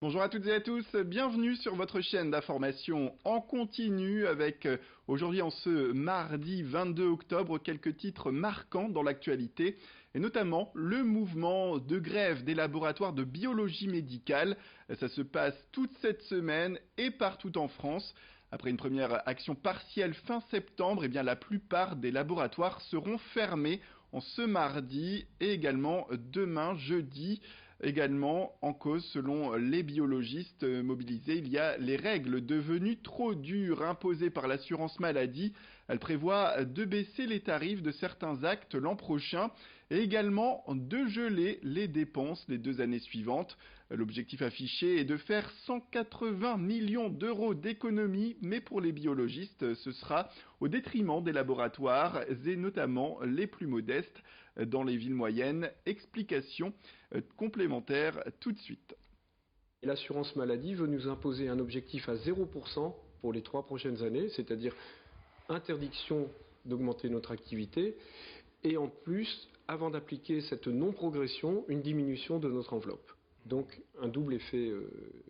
Bonjour à toutes et à tous, bienvenue sur votre chaîne d'information en continu avec aujourd'hui en ce mardi 22 octobre quelques titres marquants dans l'actualité et notamment le mouvement de grève des laboratoires de biologie médicale. Ça se passe toute cette semaine et partout en France. Après une première action partielle fin septembre, la plupart des laboratoires seront fermés en ce mardi et également demain jeudi. Également en cause, selon les biologistes mobilisés, il y a les règles devenues trop dures imposées par l'assurance maladie. Elle prévoit de baisser les tarifs de certains actes l'an prochain et également de geler les dépenses les 2 années suivantes. L'objectif affiché est de faire 180 millions d'euros d'économies, mais pour les biologistes, ce sera au détriment des laboratoires et notamment les plus modestes dans les villes moyennes. Explication complémentaire tout de suite. L'assurance maladie veut nous imposer un objectif à 0% pour les 3 prochaines années, c'est-à-dire interdiction d'augmenter notre activité et en plus, avant d'appliquer cette non-progression, une diminution de notre enveloppe. Donc un double effet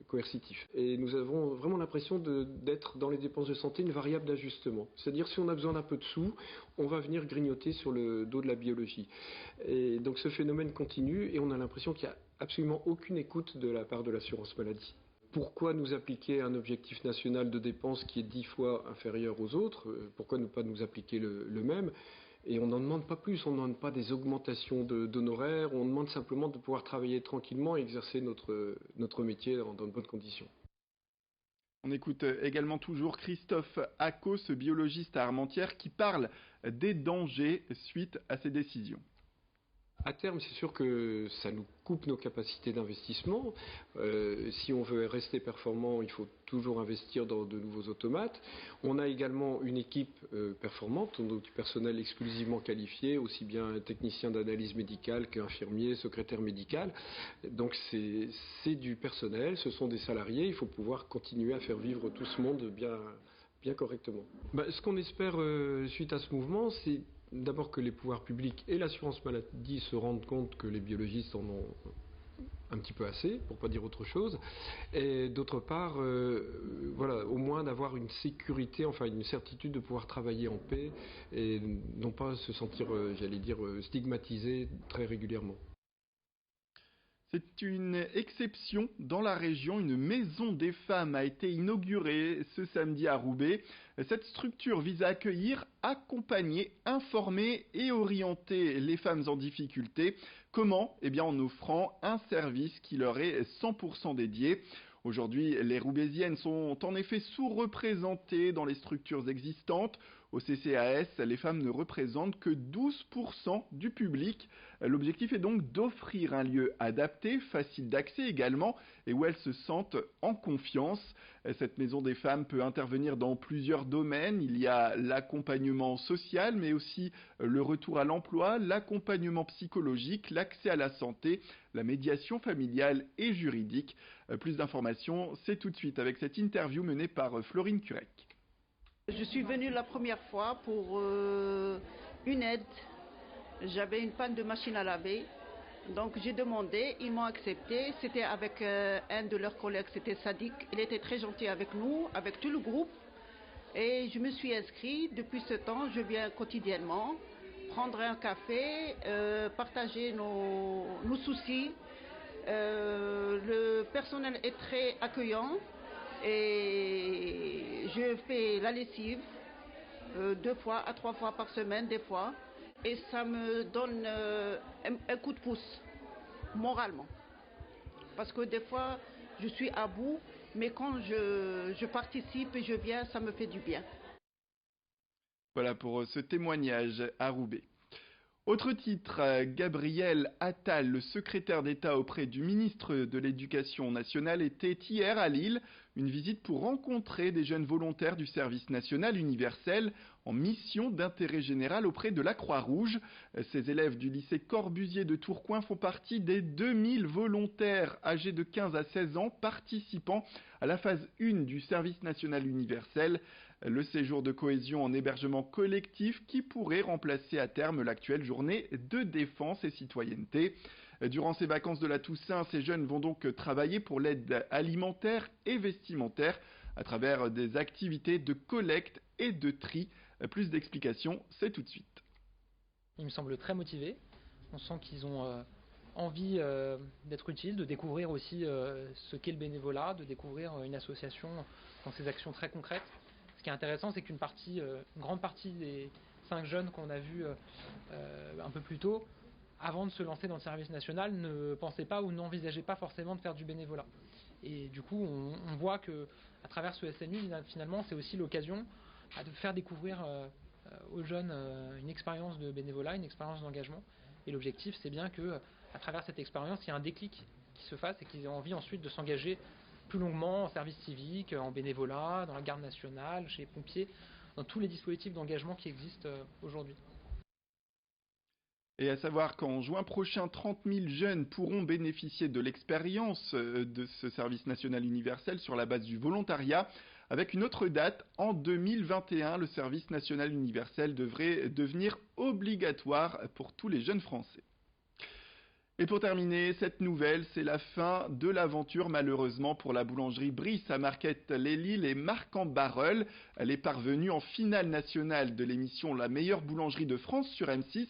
coercitif. Et nous avons vraiment l'impression d'être dans les dépenses de santé une variable d'ajustement. C'est-à-dire si on a besoin d'un peu de sous, on va venir grignoter sur le dos de la biologie. Et donc ce phénomène continue et on a l'impression qu'il n'y a absolument aucune écoute de la part de l'assurance maladie. Pourquoi nous appliquer un objectif national de dépenses qui est 10 fois inférieur aux autres? Pourquoi ne pas nous appliquer le même? Et on n'en demande pas plus, on ne demande pas des augmentations d'honoraires, on demande simplement de pouvoir travailler tranquillement et exercer notre métier dans de bonnes conditions. On écoute également toujours Christophe Accos, ce biologiste à Armentières, qui parle des dangers suite à ces décisions. À terme, c'est sûr que ça nous coupe nos capacités d'investissement. Si on veut rester performant, il faut toujours investir dans de nouveaux automates. On a également une équipe performante, donc du personnel exclusivement qualifié, aussi bien technicien d'analyse médicale qu'infirmier, secrétaire médical. Donc c'est du personnel, ce sont des salariés, il faut pouvoir continuer à faire vivre tout ce monde bien correctement. Ce qu'on espère suite à ce mouvement, c'est d'abord que les pouvoirs publics et l'assurance maladie se rendent compte que les biologistes en ont un petit peu assez, pour pas dire autre chose, et d'autre part, au moins d'avoir une sécurité, enfin une certitude de pouvoir travailler en paix et non pas se sentir, stigmatisé très régulièrement. C'est une exception dans la région. Une maison des femmes a été inaugurée ce samedi à Roubaix. Cette structure vise à accueillir, accompagner, informer et orienter les femmes en difficulté. Comment? En offrant un service qui leur est 100% dédié. Aujourd'hui, les Roubaisiennes sont en effet sous-représentées dans les structures existantes. Au CCAS, les femmes ne représentent que 12% du public. L'objectif est donc d'offrir un lieu adapté, facile d'accès également, et où elles se sentent en confiance. Cette maison des femmes peut intervenir dans plusieurs domaines. Il y a l'accompagnement social, mais aussi le retour à l'emploi, l'accompagnement psychologique, l'accès à la santé, la médiation familiale et juridique. Plus d'informations, c'est tout de suite avec cette interview menée par Florine Curec. Je suis venue la première fois pour une aide. J'avais une panne de machine à laver. Donc j'ai demandé, ils m'ont accepté. C'était avec un de leurs collègues, c'était Sadik. Il était très gentil avec nous, avec tout le groupe. Et je me suis inscrite. Depuis ce temps, je viens quotidiennement prendre un café, partager nos soucis. Le personnel est très accueillant. Et je fais la lessive 2 fois à 3 fois par semaine des fois. Et ça me donne un coup de pouce moralement. Parce que des fois je suis à bout, mais quand je participe et je viens, ça me fait du bien. Voilà pour ce témoignage à Roubaix. Autre titre, Gabriel Attal, le secrétaire d'État auprès du ministre de l'Éducation nationale, était hier à Lille, une visite pour rencontrer des jeunes volontaires du service national universel en mission d'intérêt général auprès de la Croix-Rouge. Ces élèves du lycée Corbusier de Tourcoing font partie des 2000 volontaires âgés de 15 à 16 ans participant à la phase 1 du service national universel. Le séjour de cohésion en hébergement collectif qui pourrait remplacer à terme l'actuelle journée de défense et citoyenneté. Durant ces vacances de la Toussaint, ces jeunes vont donc travailler pour l'aide alimentaire et vestimentaire à travers des activités de collecte et de tri. Plus d'explications, c'est tout de suite. Ils me semblent très motivés. On sent qu'ils ont envie d'être utiles, de découvrir aussi ce qu'est le bénévolat, de découvrir une association dans ses actions très concrètes. Ce qui est intéressant, c'est qu'une grande partie des 5 jeunes qu'on a vus un peu plus tôt, avant de se lancer dans le service national, ne pensaient pas ou n'envisageaient pas forcément de faire du bénévolat. Et du coup, on voit que à travers ce SNU, finalement, c'est aussi l'occasion de faire découvrir aux jeunes une expérience de bénévolat, une expérience d'engagement. Et l'objectif, c'est bien que à travers cette expérience, il y a un déclic qui se fasse et qu'ils aient envie ensuite de s'engager plus longuement en service civique, en bénévolat, dans la garde nationale, chez les pompiers, dans tous les dispositifs d'engagement qui existent aujourd'hui. Et à savoir qu'en juin prochain, 30 000 jeunes pourront bénéficier de l'expérience de ce service national universel sur la base du volontariat. Avec une autre date, en 2021, le service national universel devrait devenir obligatoire pour tous les jeunes Français. Et pour terminer, cette nouvelle, c'est la fin de l'aventure malheureusement pour la boulangerie Brice à Marquette-les-Lilles et Marc-en-Barœul. Elle est parvenue en finale nationale de l'émission La meilleure boulangerie de France sur M6.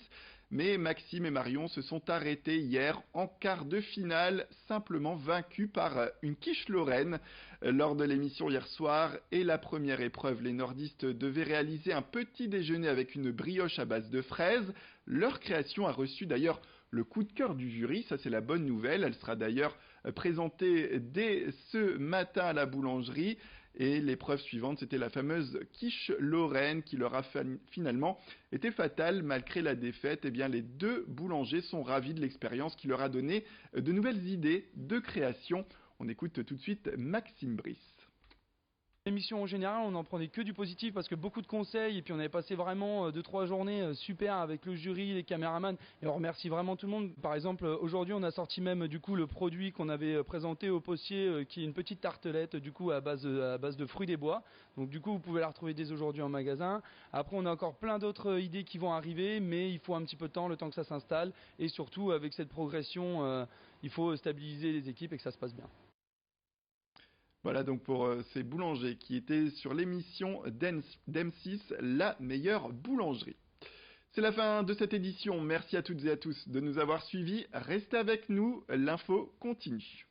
Mais Maxime et Marion se sont arrêtés hier en quart de finale, simplement vaincus par une quiche lorraine. Lors de l'émission hier soir et la première épreuve, les nordistes devaient réaliser un petit déjeuner avec une brioche à base de fraises. Leur création a reçu d'ailleurs le coup de cœur du jury, ça c'est la bonne nouvelle. Elle sera d'ailleurs présentée dès ce matin à la boulangerie. Et l'épreuve suivante, c'était la fameuse quiche lorraine qui leur a finalement été fatale malgré la défaite. Eh bien, les 2 boulangers sont ravis de l'expérience qui leur a donné de nouvelles idées de création. On écoute tout de suite Maxime Brice. L'émission en général, on n'en prenait que du positif parce que beaucoup de conseils et puis on avait passé vraiment 2-3 journées super avec le jury, les caméramans et on remercie vraiment tout le monde. Par exemple, aujourd'hui on a sorti même du coup le produit qu'on avait présenté au postier qui est une petite tartelette du coup à base de fruits des bois. Donc du coup vous pouvez la retrouver dès aujourd'hui en magasin. Après on a encore plein d'autres idées qui vont arriver mais il faut un petit peu de temps, le temps que ça s'installe et surtout avec cette progression il faut stabiliser les équipes et que ça se passe bien. Voilà donc pour ces boulangers qui étaient sur l'émission d'M6, La meilleure boulangerie. C'est la fin de cette édition. Merci à toutes et à tous de nous avoir suivis. Restez avec nous, l'info continue.